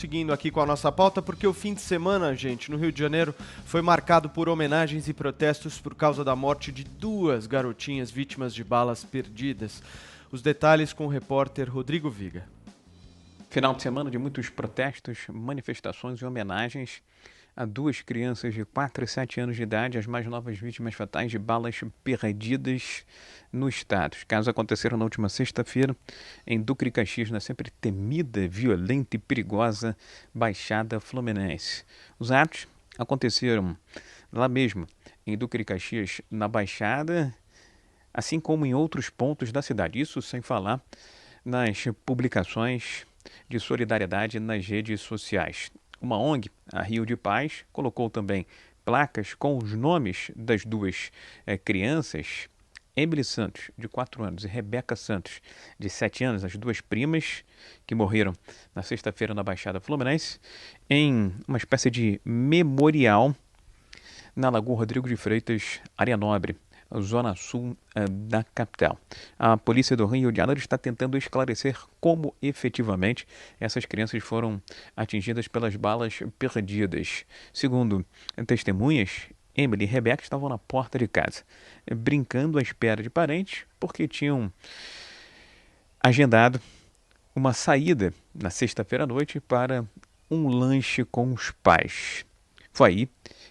Seguindo aqui com a nossa pauta, porque o fim de semana, gente, no Rio de Janeiro, foi marcado por homenagens e protestos por causa da morte de duas garotinhas vítimas de balas perdidas. Os detalhes com o repórter Rodrigo Viga. Final de semana de muitos protestos, manifestações e homenagens a duas crianças de 4 e 7 anos de idade, as mais novas vítimas fatais de balas perdidas no estado. Os casos aconteceram na última sexta-feira em Duque de Caxias, na sempre temida, violenta e perigosa Baixada Fluminense. Os atos aconteceram lá mesmo, em Duque de Caxias, na Baixada, assim como em outros pontos da cidade. Isso sem falar nas publicações de solidariedade nas redes sociais. Uma ONG, a Rio de Paz, colocou também placas com os nomes das duas crianças, Emily Santos, de 4 anos, e Rebeca Santos, de 7 anos, as duas primas que morreram na sexta-feira na Baixada Fluminense, em uma espécie de memorial na Lagoa Rodrigo de Freitas, área nobre, zona sul da capital. A polícia do Rio de Janeiro está tentando esclarecer como efetivamente essas crianças foram atingidas pelas balas perdidas. Segundo testemunhas, Emily e Rebeca estavam na porta de casa, brincando à espera de parentes, porque tinham agendado uma saída na sexta-feira à noite para um lanche com os pais. Foi aí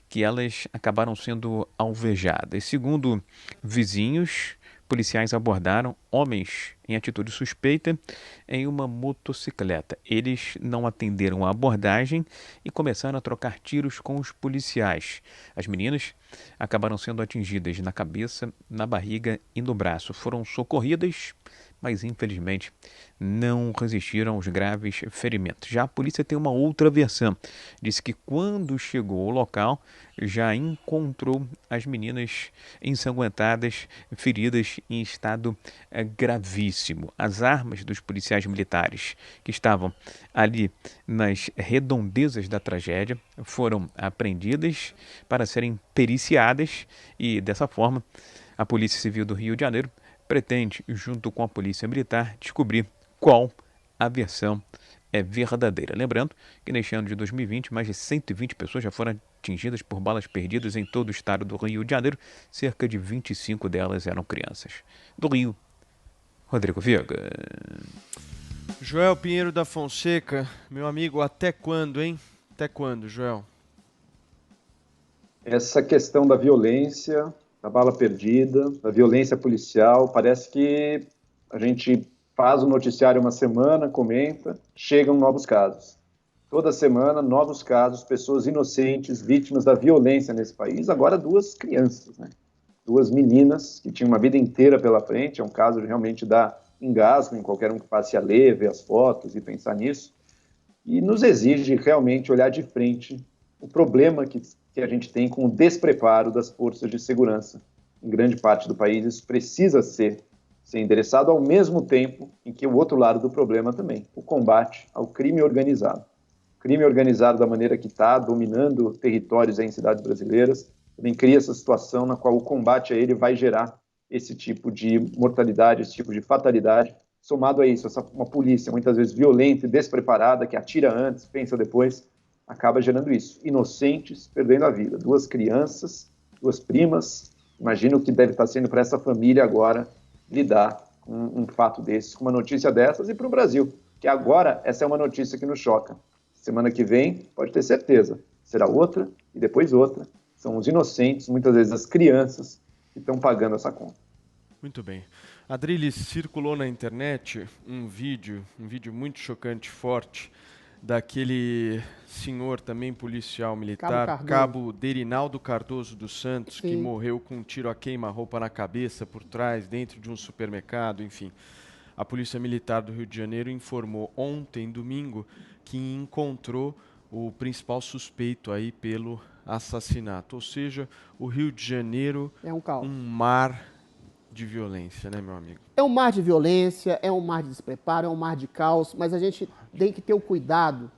que elas acabaram sendo alvejadas. Segundo vizinhos, policiais abordaram homens em atitude suspeita em uma motocicleta. Eles não atenderam a abordagem e começaram a trocar tiros com os policiais. As meninas acabaram sendo atingidas na cabeça, na barriga e no braço. Foram socorridas, mas infelizmente não resistiram aos graves ferimentos. Já a polícia tem uma outra versão. Disse que quando chegou ao local, já encontrou as meninas ensanguentadas, feridas em estado gravíssimo. As armas dos policiais militares que estavam ali nas redondezas da tragédia foram apreendidas para serem periciadas e, dessa forma, a Polícia Civil do Rio de Janeiro pretende, junto com a Polícia Militar, descobrir qual a versão é verdadeira. Lembrando que neste ano de 2020, mais de 120 pessoas já foram atingidas por balas perdidas em todo o estado do Rio de Janeiro. Cerca de 25 delas eram crianças. Do Rio, Rodrigo Viga. Joel Pinheiro da Fonseca, meu amigo, até quando, hein? Até quando, Joel? Essa questão da violência, da bala perdida, da violência policial, parece que a gente faz o noticiário uma semana, comenta, chegam novos casos. Toda semana, novos casos, pessoas inocentes, vítimas da violência nesse país. Agora, duas crianças, né? Duas meninas que tinham uma vida inteira pela frente. É um caso de realmente dar engasgo em qualquer um que passe a ler, ver as fotos e pensar nisso. E nos exige realmente olhar de frente o problema que a gente tem com o despreparo das forças de segurança. Em grande parte do país, isso precisa ser endereçado ao mesmo tempo em que o outro lado do problema também, o combate ao crime organizado. O crime organizado da maneira que está, dominando territórios em cidades brasileiras, também cria essa situação na qual o combate a ele vai gerar esse tipo de mortalidade, esse tipo de fatalidade. Somado a isso, uma polícia muitas vezes violenta e despreparada, que atira antes, pensa depois, acaba gerando isso. Inocentes perdendo a vida. Duas crianças, duas primas. Imagina o que deve estar sendo para essa família agora lidar com um fato desses, com uma notícia dessas, e para o Brasil, que agora essa é uma notícia que nos choca. Semana que vem, pode ter certeza, será outra e depois outra. São os inocentes, muitas vezes as crianças, que estão pagando essa conta. Muito bem. Adriles, circulou na internet um vídeo muito chocante, forte, daquele senhor também policial militar, Cabo Derinaldo Cardoso dos Santos, Sim. que morreu com um tiro a queima-roupa na cabeça, por trás, dentro de um supermercado, enfim. A Polícia Militar do Rio de Janeiro informou ontem, domingo, que encontrou o principal suspeito aí pelo assassinato. Ou seja, o Rio de Janeiro É um caos. um mar de violência, né, meu amigo? É um mar de violência, é um mar de despreparo, é um mar de caos, mas a gente tem que ter o cuidado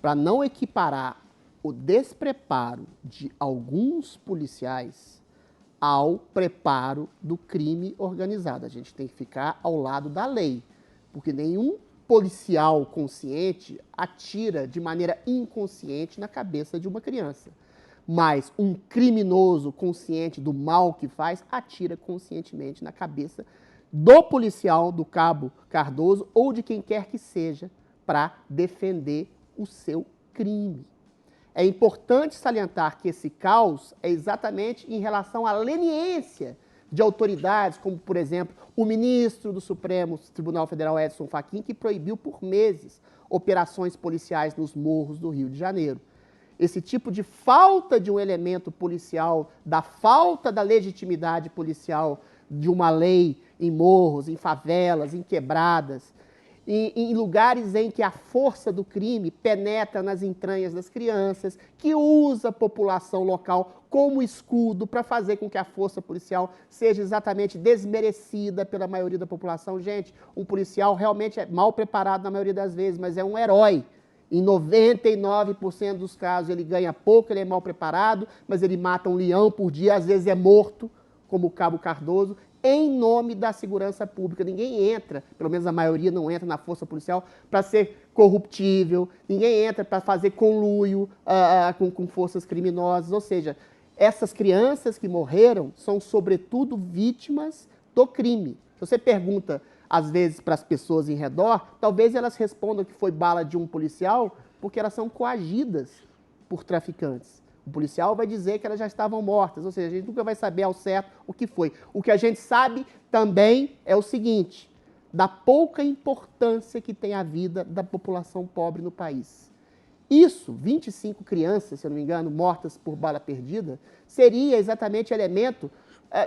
para não equiparar o despreparo de alguns policiais ao preparo do crime organizado. A gente tem que ficar ao lado da lei, porque nenhum policial consciente atira de maneira inconsciente na cabeça de uma criança. Mas um criminoso consciente do mal que faz atira conscientemente na cabeça do policial, do cabo Cardoso ou de quem quer que seja para defender o seu crime. É importante salientar que esse caos é exatamente em relação à leniência de autoridades, como, por exemplo, o ministro do Supremo Tribunal Federal, Edson Fachin, que proibiu por meses operações policiais nos morros do Rio de Janeiro. Esse tipo de falta de um elemento policial, da falta da legitimidade policial de uma lei em morros, em favelas, em quebradas, em lugares em que a força do crime penetra nas entranhas das crianças, que usa a população local como escudo para fazer com que a força policial seja exatamente desmerecida pela maioria da população. Gente, um policial realmente é mal preparado na maioria das vezes, mas é um herói. Em 99% dos casos ele ganha pouco, ele é mal preparado, mas ele mata um leão por dia, às vezes é morto, como o cabo Cardoso, em nome da segurança pública. Ninguém entra, pelo menos a maioria não entra na força policial para ser corruptível, ninguém entra para fazer conluio com forças criminosas. Ou seja, essas crianças que morreram são, sobretudo, vítimas do crime. Se você pergunta, às vezes, para as pessoas em redor, talvez elas respondam que foi bala de um policial porque elas são coagidas por traficantes. O policial vai dizer que elas já estavam mortas, ou seja, a gente nunca vai saber ao certo o que foi. O que a gente sabe também é o seguinte, da pouca importância que tem a vida da população pobre no país. Isso, 25 crianças, se eu não me engano, mortas por bala perdida, seria exatamente elemento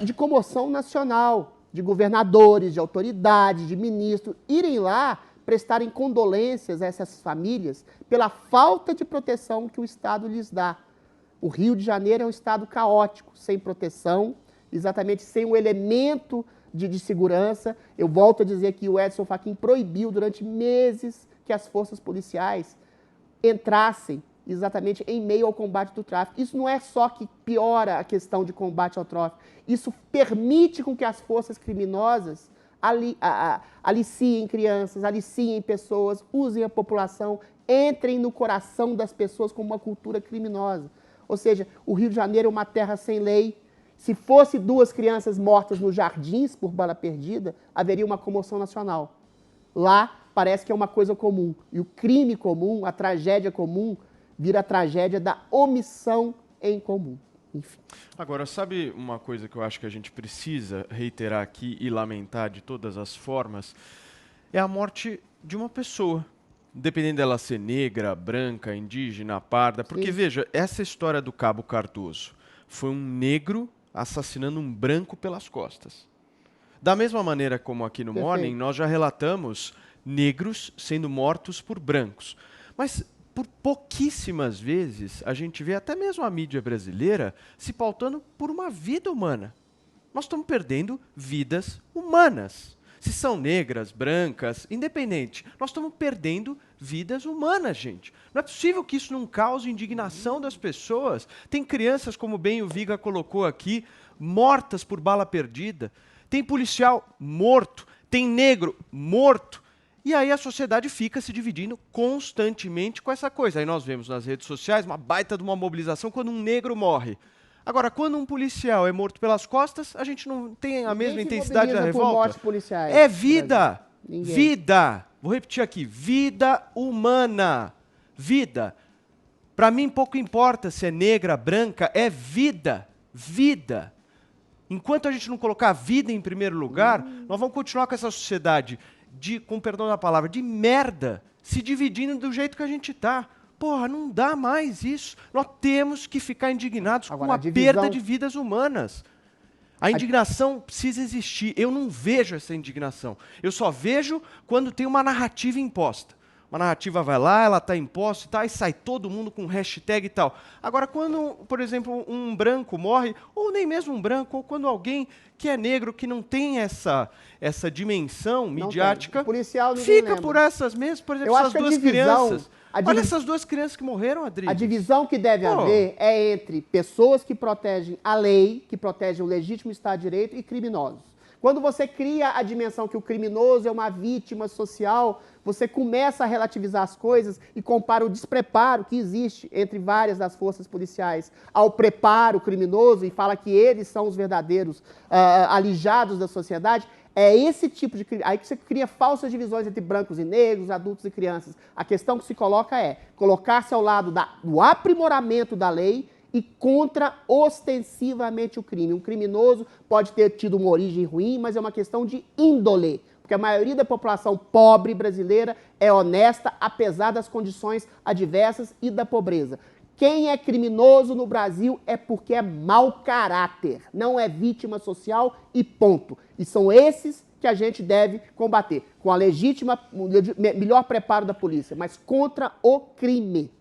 de comoção nacional, de governadores, de autoridades, de ministros, irem lá prestarem condolências a essas famílias pela falta de proteção que o Estado lhes dá. O Rio de Janeiro é um estado caótico, sem proteção, exatamente sem um elemento de segurança. Eu volto a dizer que o Edson Fachin proibiu durante meses que as forças policiais entrassem exatamente em meio ao combate do tráfico. Isso não é só que piora a questão de combate ao tráfico, isso permite com que as forças criminosas aliciem crianças, aliciem pessoas, usem a população, entrem no coração das pessoas com uma cultura criminosa. Ou seja, o Rio de Janeiro é uma terra sem lei. Se fosse 2 crianças mortas nos jardins por bala perdida, haveria uma comoção nacional. Lá parece que é uma coisa comum. E o crime comum, a tragédia comum, vira a tragédia da omissão em comum. Enfim. Agora, sabe uma coisa que eu acho que a gente precisa reiterar aqui e lamentar de todas as formas? É a morte de uma pessoa. Dependendo dela ser negra, branca, indígena, parda. Porque, sim, veja, essa história do cabo Cardoso foi um negro assassinando um branco pelas costas. Da mesma maneira como aqui no Morning, nós já relatamos negros sendo mortos por brancos. Mas, por pouquíssimas vezes, a gente vê até mesmo a mídia brasileira se pautando por uma vida humana. Nós estamos perdendo vidas humanas. Se são negras, brancas, independente, nós estamos perdendo vidas humanas, gente. Não é possível que isso não cause indignação das pessoas. Tem crianças, como bem o Viga colocou aqui, mortas por bala perdida. Tem policial morto, tem negro morto. E aí a sociedade fica se dividindo constantemente com essa coisa. Aí nós vemos nas redes sociais uma baita de uma mobilização quando um negro morre. Agora, quando um policial é morto pelas costas, a gente não tem a mesma intensidade da revolta. É vida. Vida. Vou repetir aqui. Vida humana. Vida. Para mim, pouco importa se é negra, branca, é vida. Vida. Enquanto a gente não colocar a vida em primeiro lugar, nós vamos continuar com essa sociedade com perdão da palavra, de merda, se dividindo do jeito que a gente está. Porra, não dá mais isso. Nós temos que ficar indignados com a perda de vidas humanas. A indignação precisa existir. Eu não vejo essa indignação. Eu só vejo quando tem uma narrativa imposta. Uma narrativa vai lá, ela está imposta e tal, e sai todo mundo com hashtag e tal. Agora, quando, por exemplo, um branco morre, ou nem mesmo um branco, ou quando alguém que é negro, que não tem essa dimensão midiática, fica por essas mesmas, por exemplo, essas 2 crianças. Olha essas 2 crianças que morreram, Adriles. A divisão que deve haver é entre pessoas que protegem a lei, que protegem o legítimo Estado de Direito, e criminosos. Quando você cria a dimensão que o criminoso é uma vítima social, você começa a relativizar as coisas e compara o despreparo que existe entre várias das forças policiais ao preparo criminoso e fala que eles são os verdadeiros alijados da sociedade. É esse tipo de crime. Aí que você cria falsas divisões entre brancos e negros, adultos e crianças. A questão que se coloca é colocar-se ao lado do aprimoramento da lei e contra ostensivamente o crime. Um criminoso pode ter tido uma origem ruim, mas é uma questão de índole, porque a maioria da população pobre brasileira é honesta, apesar das condições adversas e da pobreza. Quem é criminoso no Brasil é porque é mau caráter, não é vítima social e ponto. E são esses que a gente deve combater, com a melhor preparo da polícia, mas contra o crime.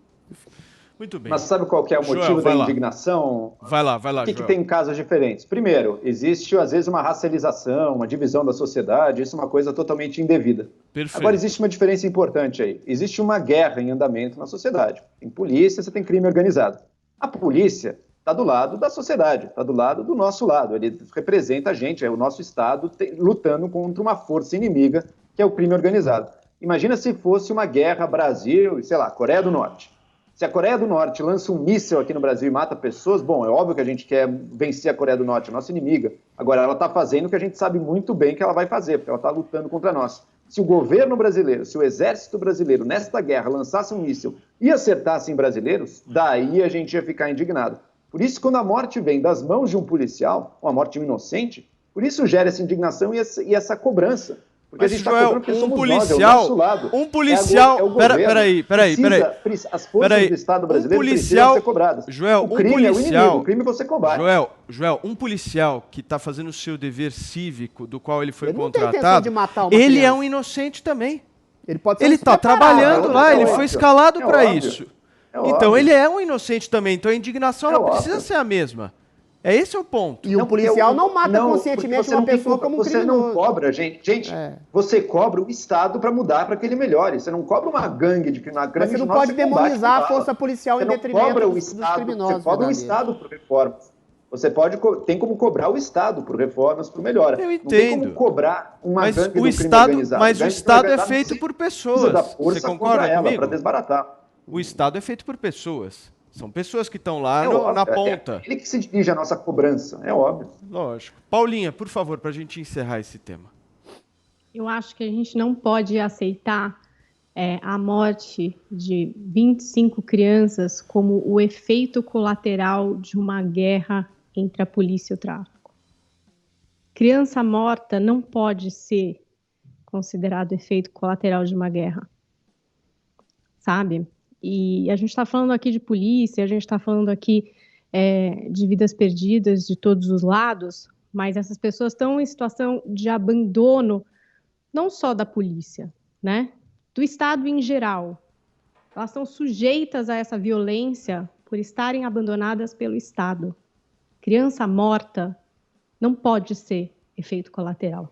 Muito bem. Mas sabe qual que é o motivo da indignação? Vai lá, O que tem casos diferentes? Primeiro, existe às vezes uma racialização, uma divisão da sociedade, isso é uma coisa totalmente indevida. Perfeito. Agora, existe uma diferença importante aí. Existe uma guerra em andamento na sociedade. Tem polícia, você tem crime organizado. A polícia está do lado da sociedade, está do lado do nosso lado. Ele representa a gente, é o nosso Estado lutando contra uma força inimiga, que é o crime organizado. Imagina se fosse uma guerra Brasil, sei lá, Coreia do Norte. Se a Coreia do Norte lança um míssil aqui no Brasil e mata pessoas, bom, é óbvio que a gente quer vencer a Coreia do Norte, a nossa inimiga. Agora, ela está fazendo o que a gente sabe muito bem que ela vai fazer, porque ela está lutando contra nós. Se o governo brasileiro, se o exército brasileiro, nesta guerra, lançasse um míssil e acertasse em brasileiros, daí a gente ia ficar indignado. Por isso, quando a morte vem das mãos de um policial, uma morte de um inocente, por isso gera essa indignação e essa cobrança. Porque mas, a gente tá Joel, um policial, peraí. As forças do Estado brasileiro precisam ser cobradas. Joel, o crime é o inimigo, o crime você combate. Joel, um policial que está fazendo o seu dever cívico, do qual ele foi ele não tem intenção contratado, de matar uma ele criança. é um inocente também. Ele está trabalhando lá, ele óbvio. foi escalado para óbvio. isso. É Então óbvio. ele é um inocente também, então a indignação ela precisa óbvio. ser a mesma. Esse é o ponto. E o policial não mata conscientemente uma pessoa como um criminoso. Você não cobra, gente. Você cobra o Estado para mudar para que ele melhore. Você não cobra uma gangue de criminais. Mas você não pode demonizar a força policial em detrimento dos criminosos. Você cobra o Estado por reformas. Você tem como cobrar o Estado por reformas, por melhora. Eu entendo. Não tem como cobrar uma mas gangue o do Estado, crime organizado. mas o Estado é feito por pessoas. Você concorda comigo? Para desbaratar. O Estado é feito por pessoas. São pessoas que estão lá na óbvio, ponta. É ele que se dirige à nossa cobrança, é óbvio. Lógico. Paulinha, por favor, para a gente encerrar esse tema. Eu acho que a gente não pode aceitar a morte de 25 crianças como o efeito colateral de uma guerra entre a polícia e o tráfico. Criança morta não pode ser considerado efeito colateral de uma guerra, sabe? E a gente está falando aqui de polícia, a gente está falando aqui de vidas perdidas de todos os lados, mas essas pessoas estão em situação de abandono, não só da polícia, né? Do Estado em geral. Elas são sujeitas a essa violência por estarem abandonadas pelo Estado. Criança morta não pode ser efeito colateral.